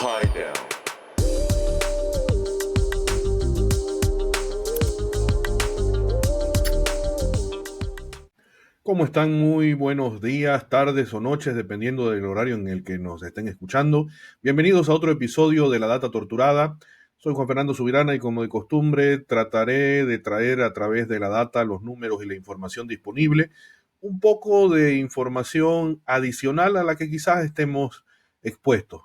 Hideout. ¿Cómo están? Muy buenos días, tardes o noches, dependiendo del horario en el que nos estén escuchando. Bienvenidos a otro episodio de La Data Torturada. Soy Juan Fernando Subirana y, como de costumbre, trataré de traer a través de la data los números y la información disponible, un poco de información adicional a la que quizás estemos expuestos.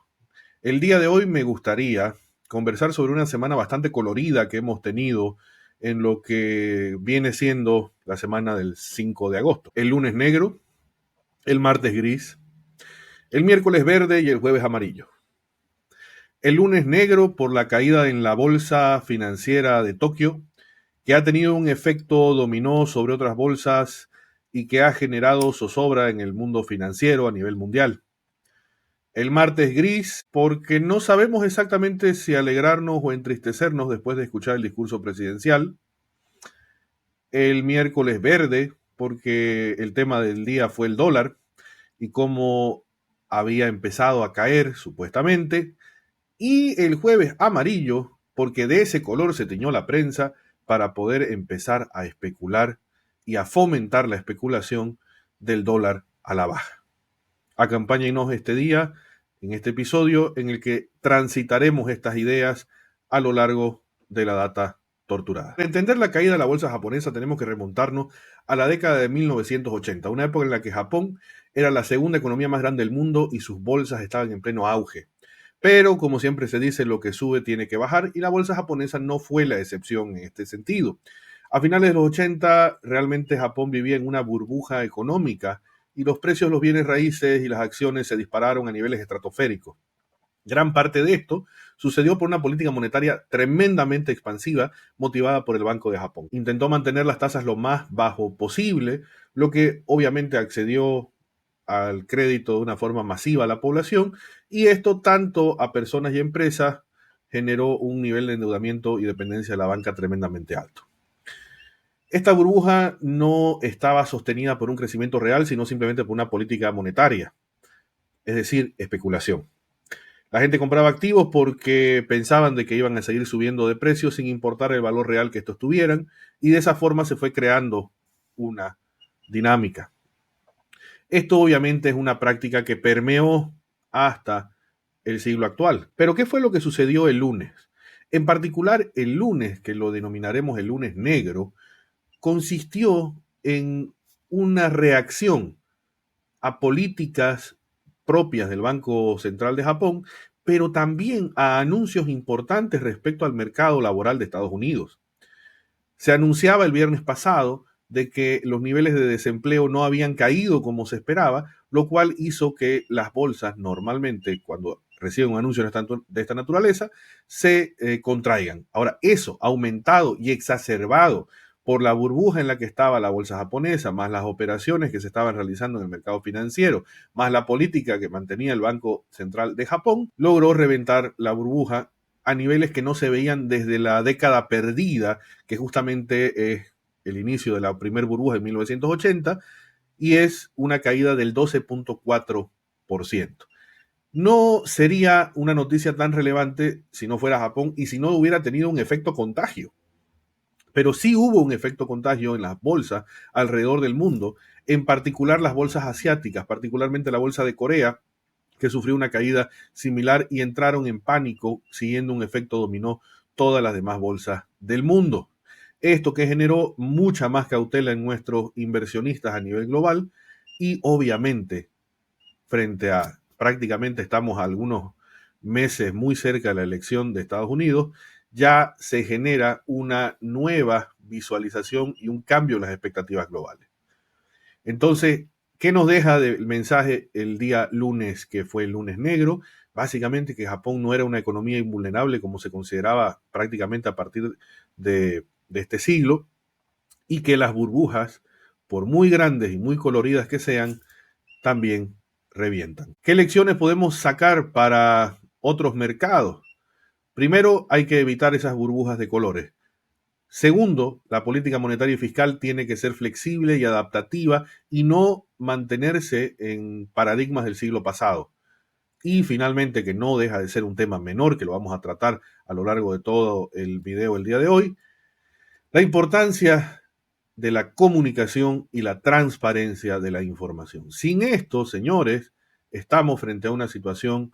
El día de hoy me gustaría conversar sobre una semana bastante colorida que hemos tenido en lo que viene siendo la semana del 5 de agosto. El lunes negro, el martes gris, el miércoles verde y el jueves amarillo. El lunes negro por la caída en la bolsa financiera de Tokio, que ha tenido un efecto dominó sobre otras bolsas y que ha generado zozobra en el mundo financiero a nivel mundial. El martes gris, porque no sabemos exactamente si alegrarnos o entristecernos después de escuchar el discurso presidencial. El miércoles verde, porque el tema del día fue el dólar y cómo había empezado a caer supuestamente. Y el jueves amarillo, porque de ese color se tiñó la prensa para poder empezar a especular y a fomentar la especulación del dólar a la baja. Acompáñenos este día, en este episodio, en el que transitaremos estas ideas a lo largo de la data torturada. Para entender la caída de la bolsa japonesa tenemos que remontarnos a la década de 1980, una época en la que Japón era la segunda economía más grande del mundo y sus bolsas estaban en pleno auge. Pero, como siempre se dice, lo que sube tiene que bajar, y la bolsa japonesa no fue la excepción en este sentido. A finales de los 80, realmente Japón vivía en una burbuja económica y los precios de los bienes raíces y las acciones se dispararon a niveles estratosféricos. Gran parte de esto sucedió por una política monetaria tremendamente expansiva motivada por el Banco de Japón. Intentó mantener las tasas lo más bajo posible, lo que obviamente accedió al crédito de una forma masiva a la población, y esto tanto a personas y empresas generó un nivel de endeudamiento y dependencia de la banca tremendamente alto. Esta burbuja no estaba sostenida por un crecimiento real, sino simplemente por una política monetaria, es decir, especulación. La gente compraba activos porque pensaban de que iban a seguir subiendo de precio sin importar el valor real que estos tuvieran, y de esa forma se fue creando una dinámica. Esto obviamente es una práctica que permeó hasta el siglo actual. Pero ¿qué fue lo que sucedió el lunes? En particular, el lunes, que lo denominaremos el lunes negro, consistió en una reacción a políticas propias del Banco Central de Japón, pero también a anuncios importantes respecto al mercado laboral de Estados Unidos. Se anunciaba el viernes pasado de que los niveles de desempleo no habían caído como se esperaba, lo cual hizo que las bolsas normalmente, cuando reciben un anuncio de esta naturaleza, se contraigan. Ahora, eso aumentado y exacerbado por la burbuja en la que estaba la bolsa japonesa, más las operaciones que se estaban realizando en el mercado financiero, más la política que mantenía el Banco Central de Japón, logró reventar la burbuja a niveles que no se veían desde la década perdida, que justamente es el inicio de la primer burbuja en 1980, y es una caída del 12.4%. No sería una noticia tan relevante si no fuera Japón y si no hubiera tenido un efecto contagio. Pero sí hubo un efecto contagio en las bolsas alrededor del mundo, en particular las bolsas asiáticas, particularmente la bolsa de Corea, que sufrió una caída similar y entraron en pánico siguiendo un efecto dominó todas las demás bolsas del mundo. Esto que generó mucha más cautela en nuestros inversionistas a nivel global, y obviamente frente a prácticamente estamos a algunos meses muy cerca de la elección de Estados Unidos, ya se genera una nueva visualización y un cambio en las expectativas globales. Entonces, ¿qué nos deja del mensaje el día lunes, que fue el lunes negro? Básicamente que Japón no era una economía invulnerable como se consideraba prácticamente a partir de este siglo, y que las burbujas, por muy grandes y muy coloridas que sean, también revientan. ¿Qué lecciones podemos sacar para otros mercados? Primero, hay que evitar esas burbujas de colores. Segundo, la política monetaria y fiscal tiene que ser flexible y adaptativa y no mantenerse en paradigmas del siglo pasado. Y finalmente, que no deja de ser un tema menor, que lo vamos a tratar a lo largo de todo el video el día de hoy, la importancia de la comunicación y la transparencia de la información. Sin esto, señores, estamos frente a una situación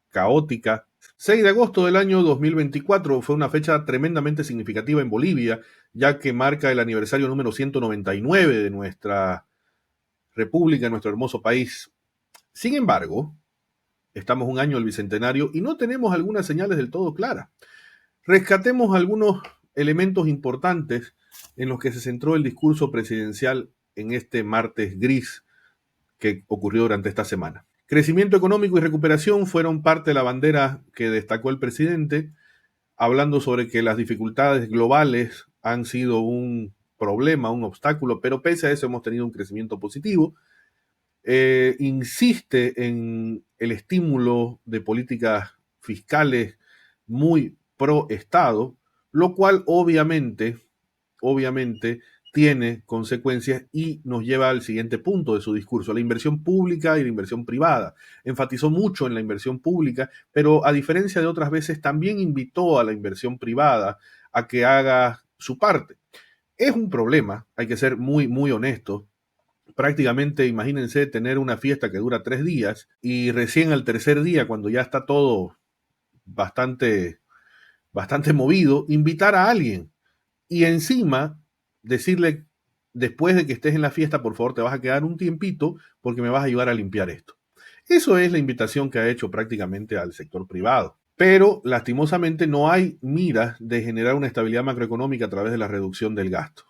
caótica. 6 de agosto del año 2024 fue una fecha tremendamente significativa en Bolivia, ya que marca el aniversario número 199 de nuestra república, nuestro hermoso país. Sin embargo, estamos un año del bicentenario y no tenemos algunas señales del todo claras. Rescatemos algunos elementos importantes en los que se centró el discurso presidencial en este martes gris que ocurrió durante esta semana. Crecimiento económico y recuperación fueron parte de la bandera que destacó el presidente, hablando sobre que las dificultades globales han sido un problema, un obstáculo, pero pese a eso hemos tenido un crecimiento positivo. Insiste en el estímulo de políticas fiscales muy pro Estado, lo cual obviamente tiene consecuencias y nos lleva al siguiente punto de su discurso, la inversión pública y la inversión privada. Enfatizó mucho en la inversión pública, pero a diferencia de otras veces también invitó a la inversión privada a que haga su parte. Es un problema, hay que ser muy honestos. Prácticamente, imagínense tener una fiesta que dura 3 días y recién al tercer día, cuando ya está todo bastante movido, invitar a alguien y encima decirle, después de que estés en la fiesta, por favor te vas a quedar un tiempito porque me vas a ayudar a limpiar esto. Eso es la invitación que ha hecho prácticamente al sector privado. Pero lastimosamente no hay miras de generar una estabilidad macroeconómica a través de la reducción del gasto.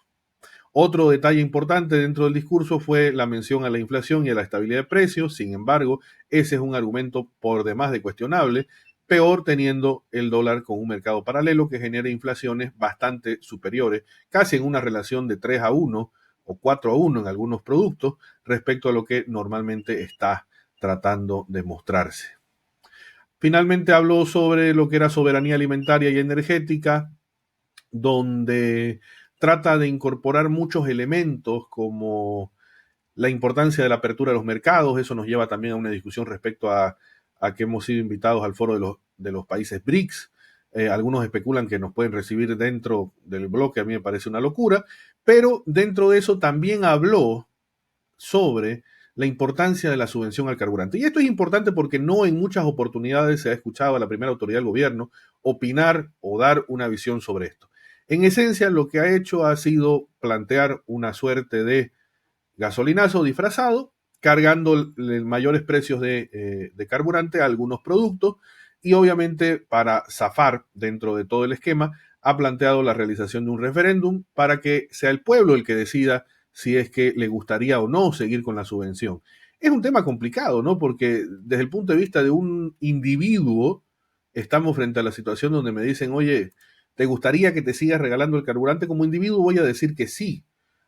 Otro detalle importante dentro del discurso fue la mención a la inflación y a la estabilidad de precios. Sin embargo, ese es un argumento por demás de cuestionable, peor teniendo el dólar con un mercado paralelo que genera inflaciones bastante superiores, casi en una relación de 3-1 o 4-1 en algunos productos respecto a lo que normalmente está tratando de mostrarse. Finalmente habló sobre lo que era soberanía alimentaria y energética, donde trata de incorporar muchos elementos como la importancia de la apertura de los mercados. Eso nos lleva también a una discusión respecto a que hemos sido invitados al foro de los países BRICS. Algunos especulan que nos pueden recibir dentro del bloque, a mí me parece una locura, pero dentro de eso también habló sobre la importancia de la subvención al carburante. Y esto es importante porque no en muchas oportunidades se ha escuchado a la primera autoridad del gobierno opinar o dar una visión sobre esto. En esencia, lo que ha hecho ha sido plantear una suerte de gasolinazo disfrazado, cargando mayores precios de carburante a algunos productos y obviamente para zafar dentro de todo el esquema ha planteado la realización de un referéndum para que sea el pueblo el que decida si es que le gustaría o no seguir con la subvención. Es un tema complicado, ¿no? Porque desde el punto de vista de un individuo, estamos frente a la situación donde me dicen, oye, ¿te gustaría que te sigas regalando el carburante? Como individuo voy a decir que sí.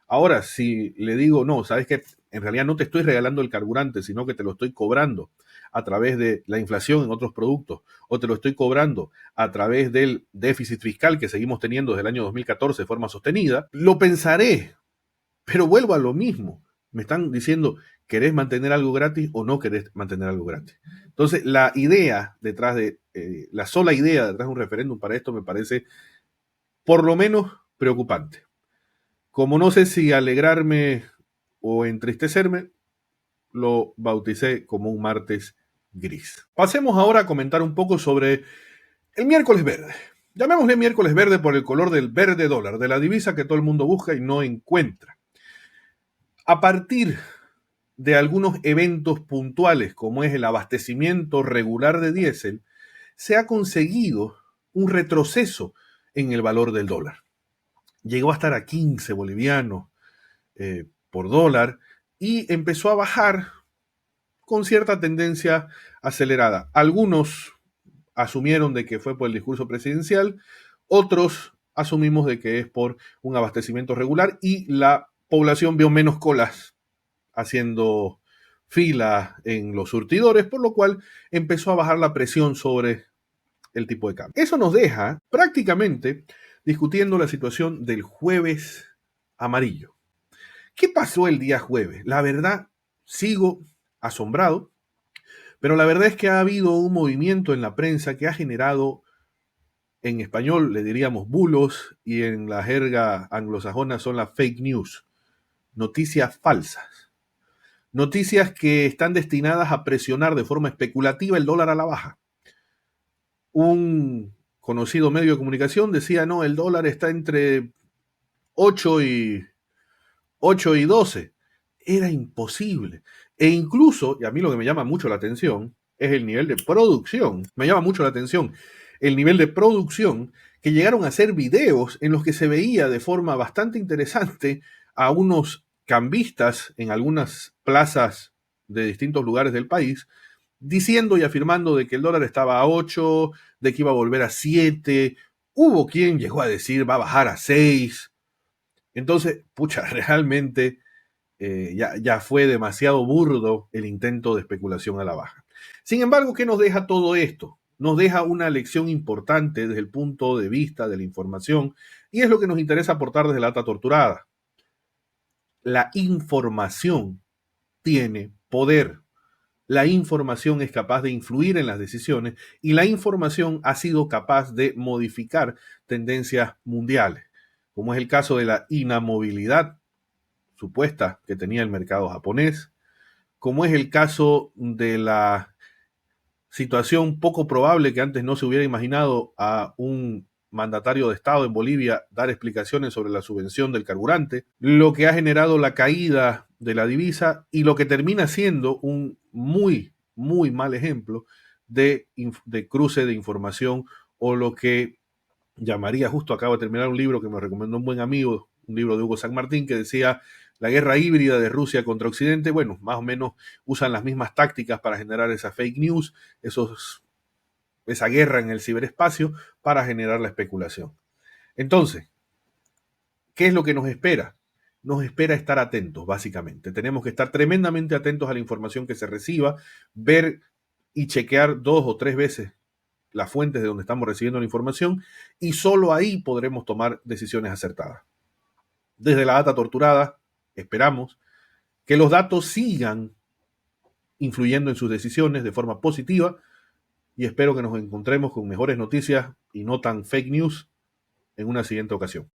Ahora, si le digo, no, sabes que en realidad no te estoy regalando el carburante, sino que te lo estoy cobrando a través de la inflación en otros productos, o te lo estoy cobrando a través del déficit fiscal que seguimos teniendo desde el año 2014 de forma sostenida, lo pensaré, pero vuelvo a lo mismo. Me están diciendo, ¿querés mantener algo gratis o no querés mantener algo gratis? Entonces, la idea detrás de, la sola idea detrás de un referéndum para esto me parece por lo menos preocupante. Como no sé si alegrarme o entristecerme, lo bauticé como un martes gris. Pasemos ahora a comentar un poco sobre el miércoles verde. Llamémosle miércoles verde por el color del verde dólar, de la divisa que todo el mundo busca y no encuentra. A partir de algunos eventos puntuales, como es el abastecimiento regular de diésel, se ha conseguido un retroceso en el valor del dólar. Llegó a estar a 15 bolivianos por dólar y empezó a bajar con cierta tendencia acelerada. Algunos asumieron de que fue por el discurso presidencial, otros asumimos de que es por un abastecimiento regular y la población vio menos colas haciendo fila en los surtidores, por lo cual empezó a bajar la presión sobre el tipo de cambio. Eso nos deja prácticamente discutiendo la situación del jueves amarillo. ¿Qué pasó el día jueves? La verdad, sigo asombrado, Pero la verdad es que ha habido un movimiento en la prensa que ha generado, en español le diríamos bulos, y en la jerga anglosajona son las fake news, noticias falsas. Noticias que están destinadas a presionar de forma especulativa el dólar a la baja. Un conocido medio de comunicación decía, no, el dólar está entre 8 y 12. Era imposible. E incluso, y a mí lo que me llama mucho la atención, es el nivel de producción. Me llama mucho la atención el nivel de producción que llegaron a hacer videos en los que se veía de forma bastante interesante a unos cambistas en algunas plazas de distintos lugares del país, diciendo y afirmando de que el dólar estaba a 8, de que iba a volver a 7. Hubo quien llegó a decir va a bajar a 6. Entonces, pucha, realmente ya fue demasiado burdo el intento de especulación a la baja. Sin embargo, ¿qué nos deja todo esto? Nos deja una lección importante desde el punto de vista de la información, y es lo que nos interesa aportar desde la data torturada. La información tiene poder. La información es capaz de influir en las decisiones y la información ha sido capaz de modificar tendencias mundiales, como es el caso de la inamovilidad supuesta que tenía el mercado japonés, como es el caso de la situación poco probable que antes no se hubiera imaginado a un mandatario de Estado en Bolivia dar explicaciones sobre la subvención del carburante, lo que ha generado la caída de la divisa y lo que termina siendo un muy, muy mal ejemplo de cruce de información, o lo que llamaría, justo acabo de terminar un libro que me recomendó un buen amigo, un libro de Hugo San Martín, que decía la guerra híbrida de Rusia contra Occidente. Bueno, más o menos usan las mismas tácticas para generar esa fake news, esa guerra en el ciberespacio para generar la especulación. Entonces, ¿qué es lo que nos espera? Nos espera estar atentos, básicamente. Tenemos que estar tremendamente atentos a la información que se reciba, ver y chequear 2 o 3 veces las fuentes de donde estamos recibiendo la información, y solo ahí podremos tomar decisiones acertadas. Desde la data torturada, esperamos que los datos sigan influyendo en sus decisiones de forma positiva, y espero que nos encontremos con mejores noticias y no tan fake news en una siguiente ocasión.